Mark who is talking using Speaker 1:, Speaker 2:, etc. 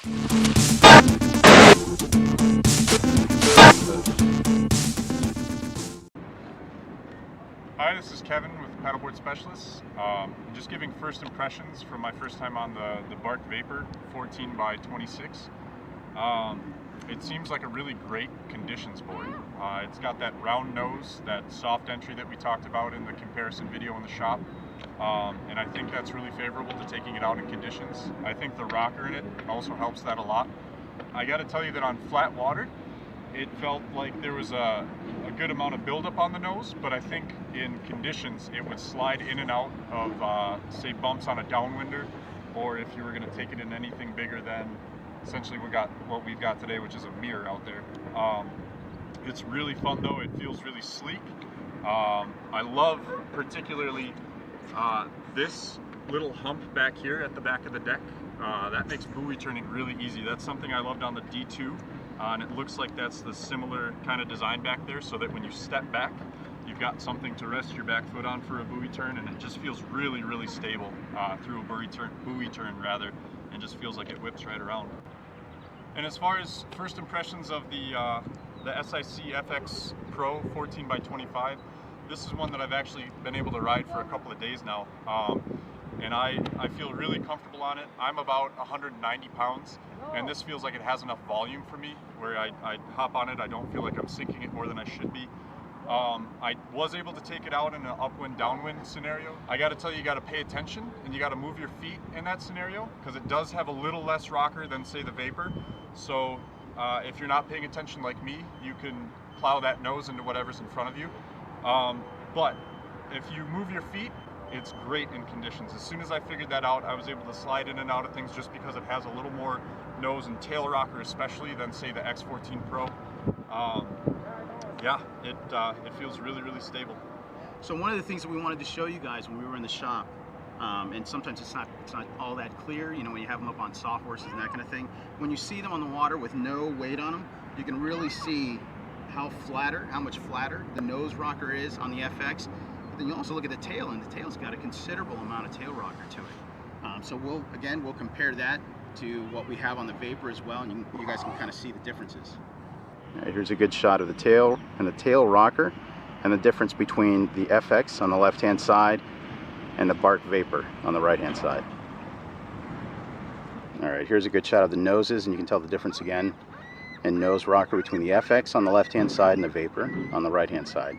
Speaker 1: Hi, this is Kevin with Paddleboard Specialists. I'm just giving first impressions from my first time on the BARK Vapor 14 by 26. It seems like a really great conditions board. It's got that round nose, that soft entry that we talked about in the comparison video in the shop. And I think that's really favorable to taking it out in conditions. I think the rocker in it also helps that a lot. I got to tell you that on flat water, it felt like there was a good amount of buildup on the nose, but I think in conditions it would slide in and out of, say, bumps on a downwinder, or if you were going to take it in anything bigger than essentially what we've got today, which is a mirror out there. It's really fun though. It feels really sleek. I love particularly this little hump back here at the back of the deck. That makes buoy turning really easy. That's something I loved on the D2, and it looks like that's the similar kind of design back there, so that when you step back, you've got something to rest your back foot on for a buoy turn, and it just feels really, really stable through a buoy turn rather, and just feels like it whips right around. And as far as first impressions of the SIC FX Pro 14 by 25, this is one that I've actually been able to ride for a couple of days now, and I feel really comfortable on it. I'm about 190 pounds, and this feels like it has enough volume for me where I hop on it, I don't feel like I'm sinking it more than I should be. I was able to take it out in an upwind downwind scenario. I got to tell you, you got to pay attention and you got to move your feet in that scenario, because it does have a little less rocker than, say, the Vapor. So if you're not paying attention like me, you can plow that nose into whatever's in front of you. But if you move your feet, it's great in conditions. As soon as I figured that out, I was able to slide in and out of things just because it has a little more nose and tail rocker especially than, say, the X14 Pro. Yeah, it feels really, really stable.
Speaker 2: So one of the things that we wanted to show you guys when we were in the shop, and sometimes it's not all that clear, you know, when you have them up on sawhorses and that kind of thing. When you see them on the water with no weight on them, you can really see how much flatter the nose rocker is on the FX. But then you also look at the tail, and the tail's got a considerable amount of tail rocker to it. So we'll compare that to what we have on the Vapor as well, and you guys can kind of see the differences. All right, here's a good shot of the tail and the tail rocker, and the difference between the FX on the left-hand side and the BARK Vapor on the right-hand side. All right, here's a good shot of the noses, and you can tell the difference again in nose rocker between the FX on the left-hand side and the Vapor on the right-hand side.